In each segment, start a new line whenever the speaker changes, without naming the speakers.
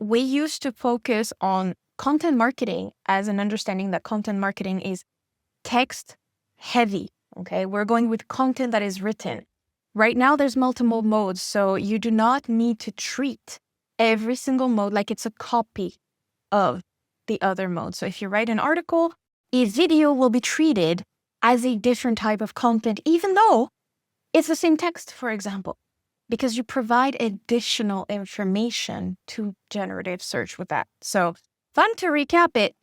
we used to focus on content marketing as an understanding that content marketing is text heavy. Okay, we're going with content that is written. Right now, there's multiple modes, so you do not need to treat every single mode like it's a copy of the other mode. So if you write an article, a video will be treated as a different type of content, even though it's the same text, for example, because you provide additional information to generative search with that. So to recap it,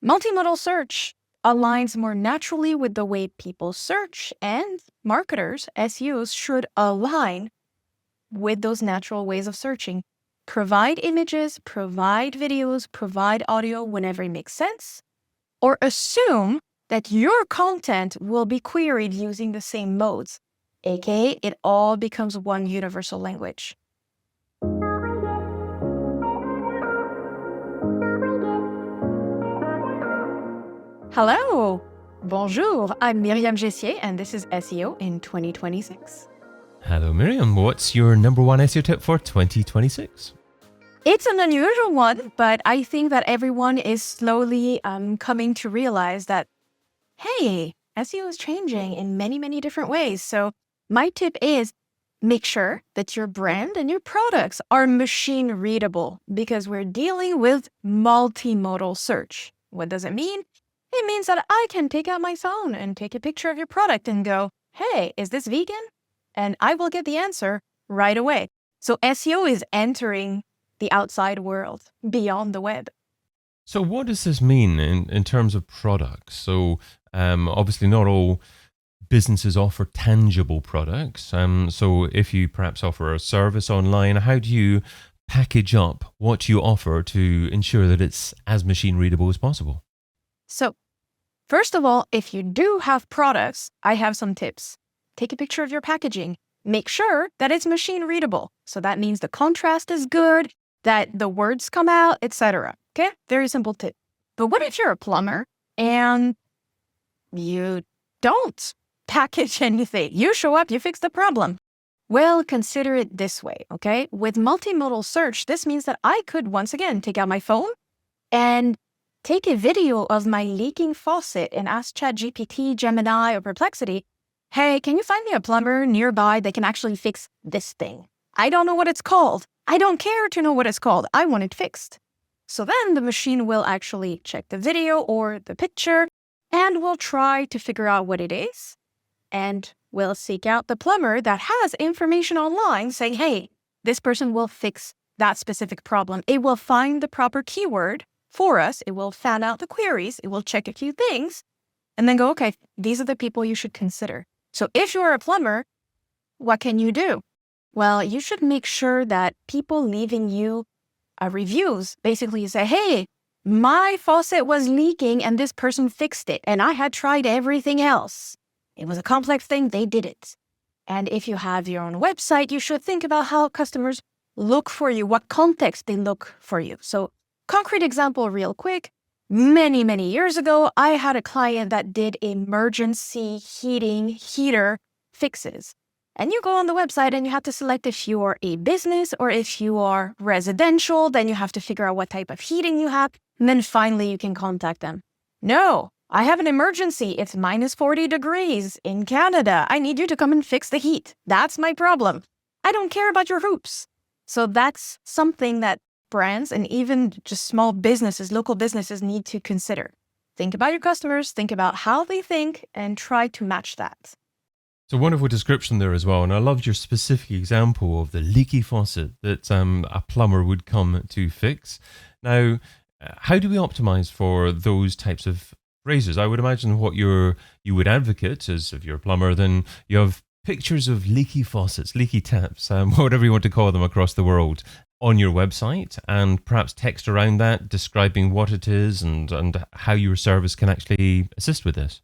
multimodal search aligns more naturally with the way people search, and marketers, SEOs, should align with those natural ways of searching. Provide images, provide videos, provide audio whenever it makes sense, or assume that your content will be queried using the same modes, aka it all becomes one universal language. Hello, bonjour, I'm Myriam Jessier, and this is SEO in 2026.
Hello, Myriam. What's your number one SEO tip for 2026?
It's an unusual one, but I think that everyone is slowly coming to realize that, hey, SEO is changing in many, many different ways. So my tip is make sure that your brand and your products are machine readable, because we're dealing with multimodal search. What does it mean? It means that I can take out my phone and take a picture of your product and go, hey, is this vegan? And I will get the answer right away. So SEO is entering the outside world, beyond the web.
So what does this mean in terms of products? So obviously not all businesses offer tangible products. So if you perhaps offer a service online, how do you package up what you offer to ensure that it's as machine readable as possible?
So first of all, if you do have products, I have some tips. Take a picture of your packaging. Make sure that it's machine readable. So that means the contrast is good, that the words come out, etc. Okay? Very simple tip. But what if you're a plumber and you don't package anything? You show up, you fix the problem. Well, consider it this way, okay? With multimodal search, this means that I could once again take out my phone and take a video of my leaking faucet and ask ChatGPT, Gemini, or Perplexity, hey, can you find me a plumber nearby that can actually fix this thing? I don't know what it's called. I don't care to know what it's called. I want it fixed. So then the machine will actually check the video or the picture and will try to figure out what it is, and will seek out the plumber that has information online saying, hey, this person will fix that specific problem. It will find the proper keyword for us. It will fan out the queries. It will check a few things and then go, okay, these are the people you should consider. So if you're a plumber, what can you do? Well, you should make sure that people leaving you reviews basically say, hey, my faucet was leaking and this person fixed it and I had tried everything else. It was a complex thing, they did it. And if you have your own website, you should think about how customers look for you, what context they look for you. So concrete example real quick. Many, many years ago, I had a client that did emergency heater fixes. And you go on the website and you have to select if you are a business or if you are residential. Then you have to figure out what type of heating you have. And then finally you can contact them. No, I have an emergency. It's minus 40 degrees in Canada. I need you to come and fix the heat. That's my problem. I don't care about your hoops. So that's something that brands and even just small businesses, local businesses need to consider. Think about your customers, think about how they think, and try to match that.
So wonderful description there as well. And I loved your specific example of the leaky faucet that a plumber would come to fix. Now, how do we optimize for those types of phrases? I would imagine what you would advocate is, if you're a plumber, then you have pictures of leaky faucets, leaky taps, whatever you want to call them across the world, on your website, and perhaps text around that describing what it is and how your service can actually assist with this.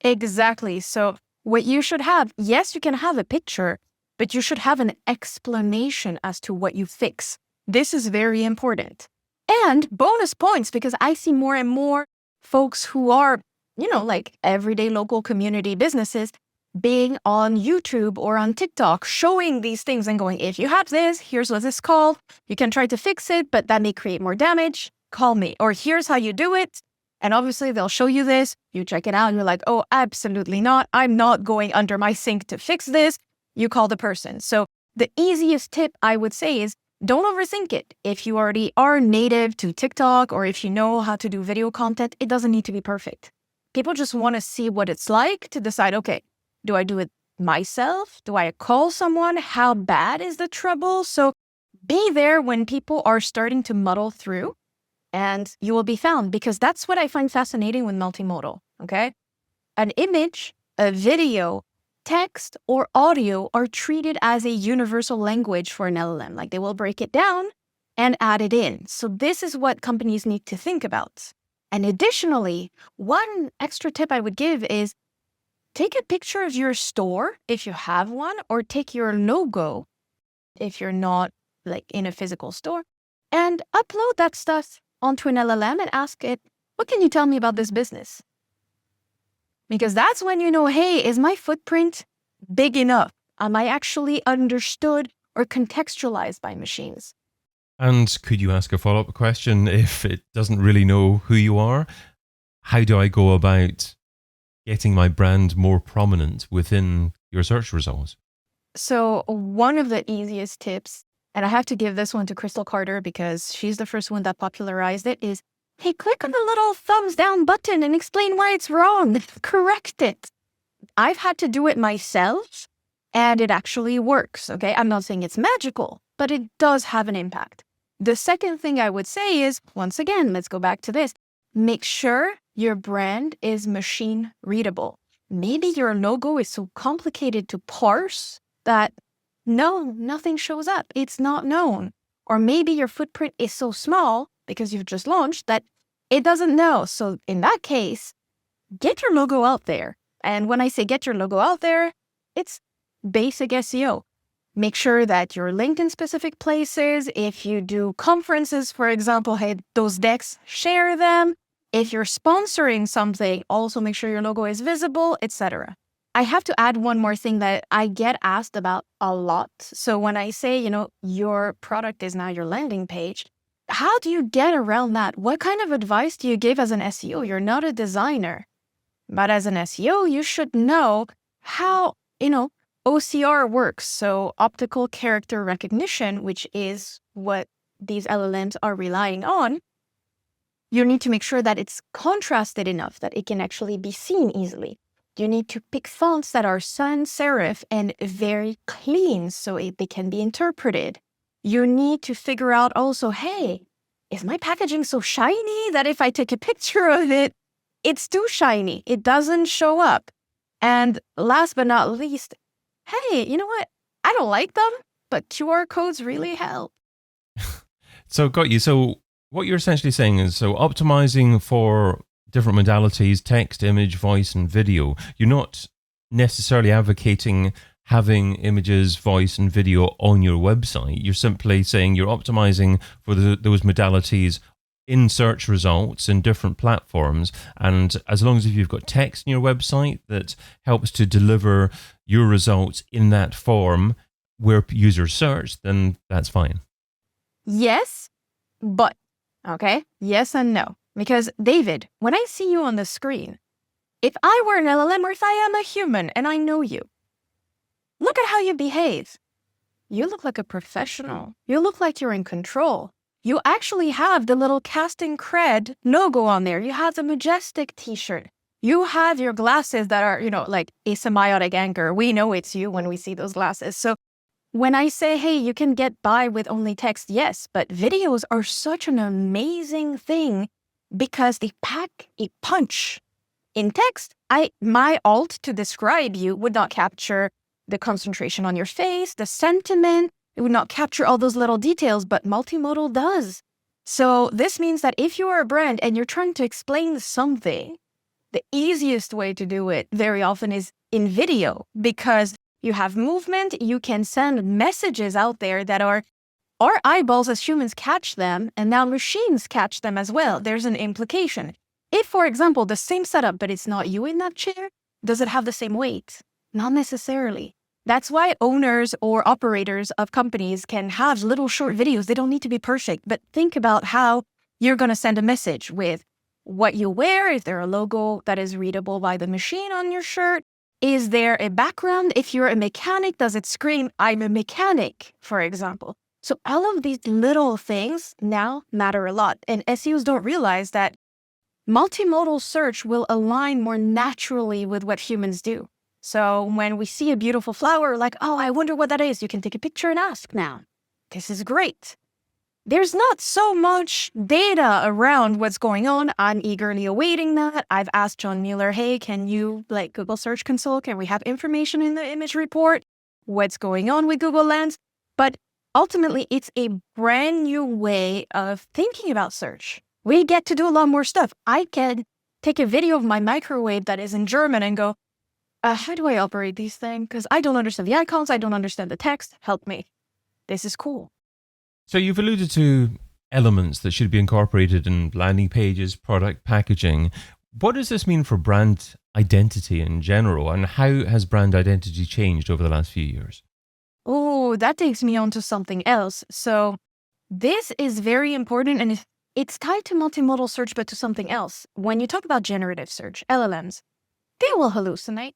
Exactly. So what you should have, yes, you can have a picture, but you should have an explanation as to what you fix. This is very important. And bonus points, because I see more and more folks who are, like everyday local community businesses, being on YouTube or on TikTok, showing these things and going, if you have this, here's what it's called. You can try to fix it, but that may create more damage. Call me. Or here's how you do it. And obviously they'll show you this. You check it out and you're like, oh, absolutely not. I'm not going under my sink to fix this. You call the person. So the easiest tip I would say is don't overthink it. If you already are native to TikTok or if you know how to do video content, it doesn't need to be perfect. People just want to see what it's like to decide, okay, do I do it myself? Do I call someone? How bad is the trouble? So be there when people are starting to muddle through and you will be found, because that's what I find fascinating with multimodal, okay? An image, a video, text, or audio are treated as a universal language for an LLM. Like they will break it down and add it in. So this is what companies need to think about. And additionally, one extra tip I would give is take a picture of your store if you have one, or take your logo if you're not like in a physical store, and upload that stuff onto an LLM and ask it, what can you tell me about this business? Because that's when you know, hey, is my footprint big enough? Am I actually understood or contextualized by machines?
And could you ask a follow-up question if it doesn't really know who you are? How do I go about getting my brand more prominent within your search results?
So one of the easiest tips, and I have to give this one to Crystal Carter because she's the first one that popularized it, is, hey, click on the little thumbs down button and explain why it's wrong. Correct it. I've had to do it myself and it actually works, okay? I'm not saying it's magical, but it does have an impact. The second thing I would say is, once again, let's go back to this. Make sure your brand is machine readable. Maybe your logo is so complicated to parse that nothing shows up. It's not known. Or maybe your footprint is so small because you've just launched that it doesn't know. So in that case, get your logo out there. And when I say get your logo out there, it's basic SEO. Make sure that you're linked in specific places. If you do conferences, for example, hey, those decks, share them. If you're sponsoring something, also make sure your logo is visible, etc. I have to add one more thing that I get asked about a lot. So when I say, your product is now your landing page, how do you get around that? What kind of advice do you give as an SEO? You're not a designer. But as an SEO, you should know how, OCR works. So optical character recognition, which is what these LLMs are relying on. You need to make sure that it's contrasted enough that it can actually be seen easily. You need to pick fonts that are sans serif and very clean so they can be interpreted. You need to figure out also, hey, is my packaging so shiny that if I take a picture of it, it's too shiny? It doesn't show up. And last but not least, hey, you know what? I don't like them, but QR codes really help.
So got you. So what you're essentially saying is, so optimizing for different modalities, text, image, voice, and video. You're not necessarily advocating having images, voice, and video on your website. You're simply saying you're optimizing for those modalities in search results in different platforms. And as long as if you've got text in your website that helps to deliver your results in that form where users search, then that's fine.
Yes, but, okay, yes and no. Because David, when I see you on the screen, if I were an LLM or if I am a human and I know you, look at how you behave. You look like a professional. You look like you're in control. You actually have the little casting cred logo on there. You have the Majestic t-shirt. You have your glasses that are, like a semiotic anchor. We know it's you when we see those glasses. So when I say, hey, you can get by with only text, yes, but videos are such an amazing thing because they pack a punch. In text, my alt to describe you would not capture the concentration on your face, the sentiment. It would not capture all those little details, but multimodal does. So this means that if you're a brand and you're trying to explain something, the easiest way to do it very often is in video, because you have movement, you can send messages out there that are our eyeballs as humans catch them, and now machines catch them as well. There's an implication. If, for example, the same setup, but it's not you in that chair, does it have the same weight? Not necessarily. That's why owners or operators of companies can have little short videos. They don't need to be perfect, but think about how you're going to send a message with what you wear. Is there a logo that is readable by the machine on your shirt? Is there a background? If you're a mechanic, does it scream, I'm a mechanic, for example? So all of these little things now matter a lot. And SEOs don't realize that multimodal search will align more naturally with what humans do. So when we see a beautiful flower, like, oh, I wonder what that is, you can take a picture and ask now. This is great. There's not so much data around what's going on. I'm eagerly awaiting that. I've asked John Mueller, hey, can you, like Google Search Console, can we have information in the image report? What's going on with Google Lens? But ultimately, it's a brand new way of thinking about search. We get to do a lot more stuff. I can take a video of my microwave that is in German and go, how do I operate these things? Because I don't understand the icons. I don't understand the text. Help me. This is cool.
So you've alluded to elements that should be incorporated in landing pages, product packaging. What does this mean for brand identity in general, and how has brand identity changed over the last few years?
Oh, that takes me on to something else. So this is very important, and it's tied to multimodal search, but to something else. When you talk about generative search, LLMs, they will hallucinate.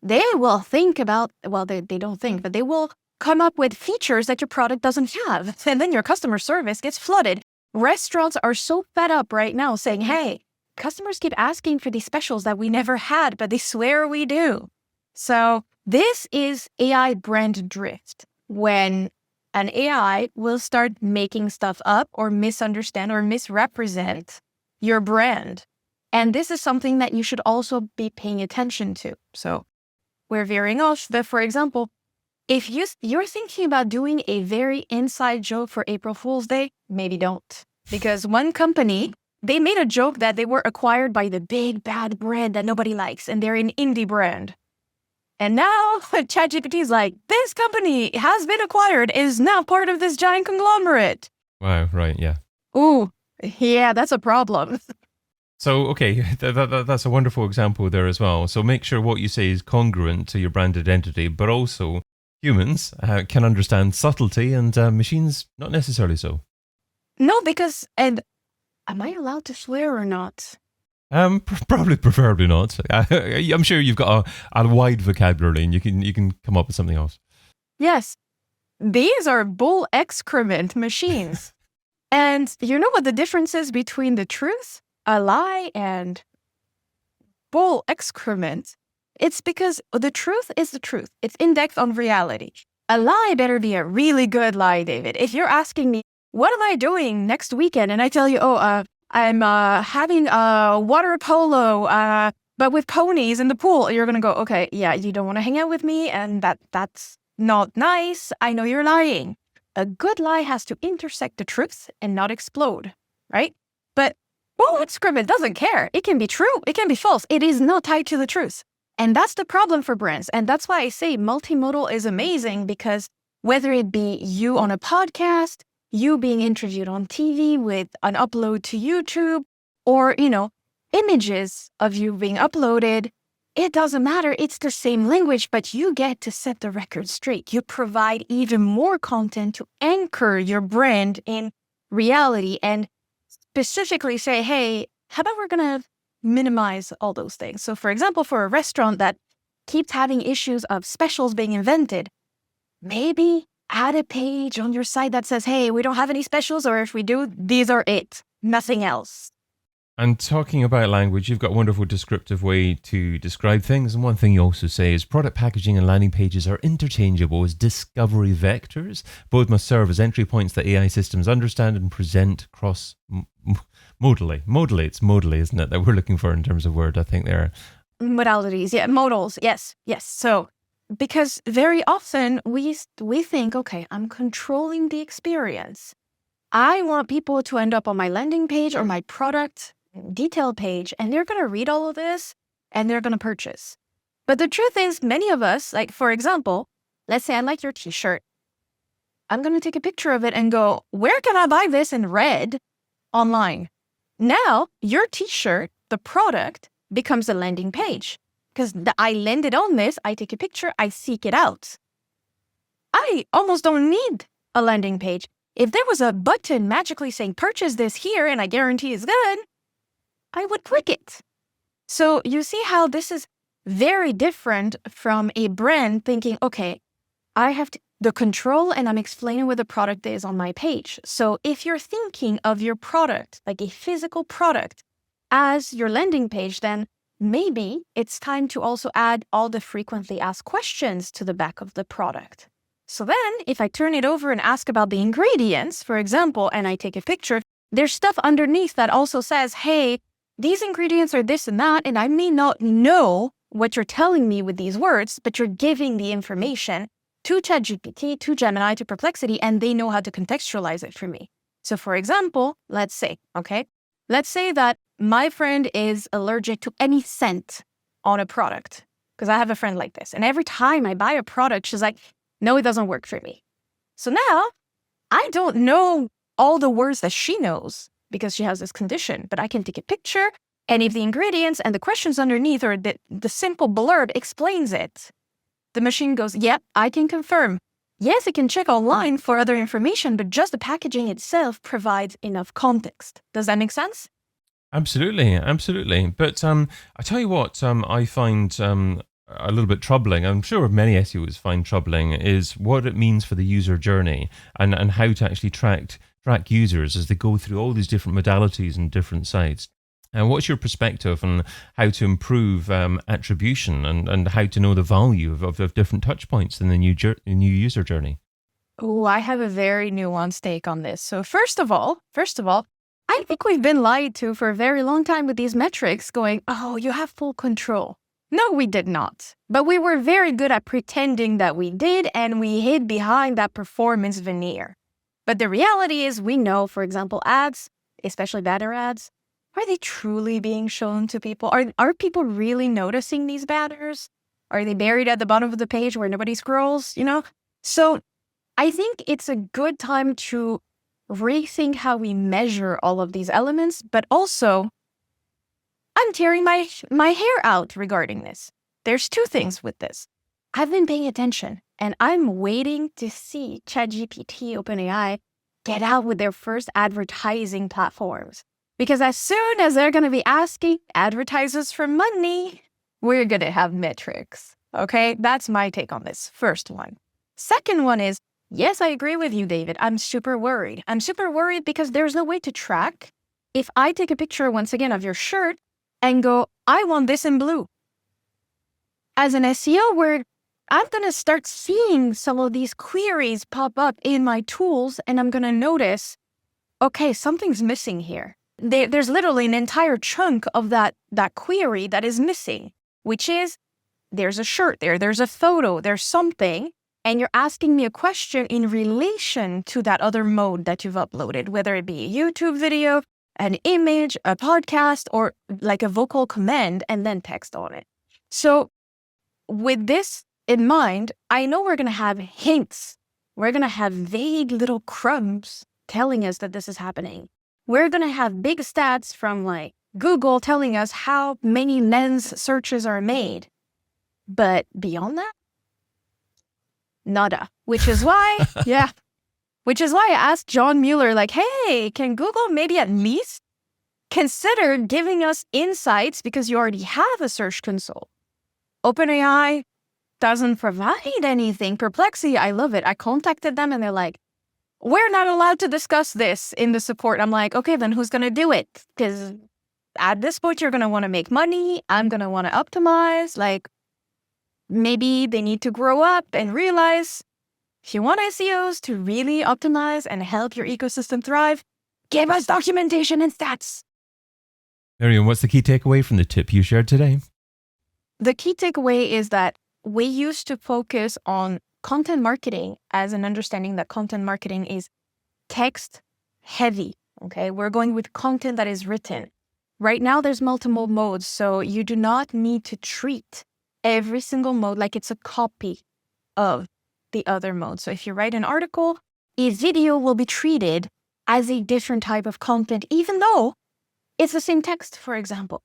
They will think about, well, they don't think, but they will come up with features that your product doesn't have. And then your customer service gets flooded. Restaurants are so fed up right now saying, hey, customers keep asking for these specials that we never had, but they swear we do. So this is AI brand drift, when an AI will start making stuff up or misunderstand or misrepresent your brand. And this is something that you should also be paying attention to. So we're veering off, but for example, if you're thinking about doing a very inside joke for April Fool's Day, maybe don't. Because one company, they made a joke that they were acquired by the big bad brand that nobody likes, and they're an indie brand. And now ChatGPT is like, this company has been acquired, is now part of this giant conglomerate.
Wow, right, yeah.
Ooh, yeah, that's a problem.
So, okay, that's a wonderful example there as well. So make sure what you say is congruent to your brand identity, but also humans can understand subtlety, and machines not necessarily so.
No, because, and am I allowed to swear or not?
Probably, preferably not. I'm sure you've got a wide vocabulary, and you can come up with something else.
Yes, these are bull excrement machines. And you know what the difference is between the truth, a lie, and bull excrement? It's because the truth is the truth. It's indexed on reality. A lie better be a really good lie, David. If you're asking me, what am I doing next weekend? And I tell you, I'm having a water polo, but with ponies in the pool. You're going to go, okay, yeah, you don't want to hang out with me, and that's not nice. I know you're lying. A good lie has to intersect the truth and not explode, right? But bull excrement doesn't care. It can be true. It can be false. It is not tied to the truth. And that's the problem for brands. And that's why I say multimodal is amazing, because whether it be you on a podcast, you being interviewed on TV with an upload to YouTube, or, images of you being uploaded, it doesn't matter. It's the same language, but you get to set the record straight. You provide even more content to anchor your brand in reality and specifically say, hey, how about we're going to minimize all those things? So for example, for a restaurant that keeps having issues of specials being invented, maybe add a page on your site that says, hey, we don't have any specials, or if we do, these are it, nothing else.
And talking about language, you've got a wonderful descriptive way to describe things. And one thing you also say is product packaging and landing pages are interchangeable as discovery vectors. Both must serve as entry points that AI systems understand and present modally. It's modally, isn't it, that we're looking for in terms of word, I think there.
Modalities, yeah, modals, yes. So, because very often we think, okay, I'm controlling the experience. I want people to end up on my landing page or my product detail page, and they're going to read all of this and they're going to purchase. But the truth is, many of us, like for example, let's say I like your t-shirt. I'm going to take a picture of it and go, where can I buy this in red online? Now, your t-shirt, the product, becomes a landing page. because I landed on this, I take a picture, I seek it out. I almost don't need a landing page. If there was a button magically saying purchase this here and I guarantee it's good, I would click it. So you see how this is very different from a brand thinking, okay, I have the control and I'm explaining what the product is on my page. So if you're thinking of your product, like a physical product, as your landing page, then maybe it's time to also add all the frequently asked questions to the back of the product. So then if I turn it over and ask about the ingredients, for example, and I take a picture, there's stuff underneath that also says, hey, these ingredients are this and that, and I may not know what you're telling me with these words, but you're giving the information to ChatGPT, to Gemini, to Perplexity, and they know how to contextualize it for me. So for example, let's say that my friend is allergic to any scent on a product, because I have a friend like this. And every time I buy a product, she's like, no, it doesn't work for me. So now I don't know all the words that she knows because she has this condition, but I can take a picture, and if the ingredients and the questions underneath or the simple blurb explains it, the machine goes, yep, I can confirm. Yes, it can check online for other information, but just the packaging itself provides enough context. Does that make sense?
Absolutely, absolutely. But I tell you what, I find a little bit troubling. I'm sure many SEOs find troubling is what it means for the user journey and how to actually track users as they go through all these different modalities and different sites. And what's your perspective on how to improve attribution and how to know the value of different touch points in the new user journey?
Oh, I have a very nuanced take on this. So first of all, I think we've been lied to for a very long time with these metrics going, oh, you have full control. No, we did not. But we were very good at pretending that we did, and we hid behind that performance veneer. But the reality is we know, for example, ads, especially banner ads, are they truly being shown to people? Are people really noticing these banners? Are they buried at the bottom of the page where nobody scrolls, So I think it's a good time to rethink how we measure all of these elements, but also I'm tearing my hair out regarding this. There's two things with this. I've been paying attention, and I'm waiting to see ChatGPT, OpenAI, get out with their first advertising platforms. Because as soon as they're going to be asking advertisers for money, we're going to have metrics. Okay, that's my take on this. First one. Second one is, yes, I agree with you, David. I'm super worried. I'm super worried because there's no way to track. If I take a picture once again of your shirt and go, I want this in blue. As an SEO, where I'm going to start seeing some of these queries pop up in my tools, and I'm going to notice, okay, something's missing here. There's literally an entire chunk of that query that is missing, which is there's a shirt there's a photo, there's something, and you're asking me a question in relation to that other mode that you've uploaded, whether it be a YouTube video, an image, a podcast, or like a vocal command and then text on it. So with this in mind, I know we're going to have hints. We're going to have vague little crumbs telling us that this is happening. We're going to have big stats from like Google telling us how many lens searches are made. But beyond that, nada. Which is why I asked John Mueller, like, hey, can Google maybe at least consider giving us insights because you already have a search console? OpenAI doesn't provide anything. Perplexity, I love it. I contacted them and they're like, we're not allowed to discuss this in the support. I'm like, okay, then who's going to do it? Because at this point, you're going to want to make money. I'm going to want to optimize. Like, maybe they need to grow up and realize if you want SEOs to really optimize and help your ecosystem thrive, give us documentation and stats.
Myriam, what's the key takeaway from the tip you shared today?
The key takeaway is that we used to focus on content marketing as an understanding that content marketing is text heavy. Okay, we're going with content that is written. Right now, there's multiple modes, so you do not need to treat every single mode like it's a copy of the other mode. So if you write an article, a video will be treated as a different type of content, even though it's the same text, for example.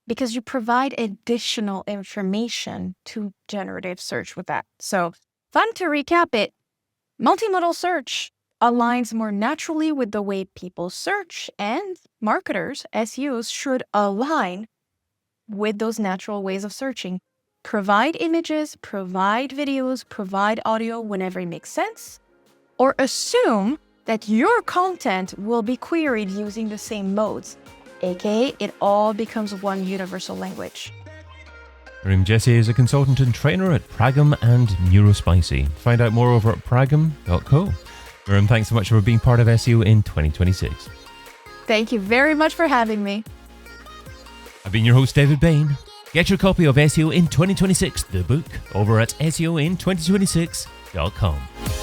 because you provide additional information to generative search with that. So, to recap it, multimodal search aligns more naturally with the way people search, and marketers, SEOs, should align with those natural ways of searching. Provide images, provide videos, provide audio whenever it makes sense, or assume that your content will be queried using the same modes, aka it all becomes one universal language.
Myriam Jessier is a consultant and trainer at Pragum and Neurospicy. Find out more over at pragum.co. Myriam, thanks so much for being part of SEO in 2026.
Thank you very much for having me.
I've been your host, David Bain. Get your copy of SEO in 2026, the book, over at SEOin2026.com.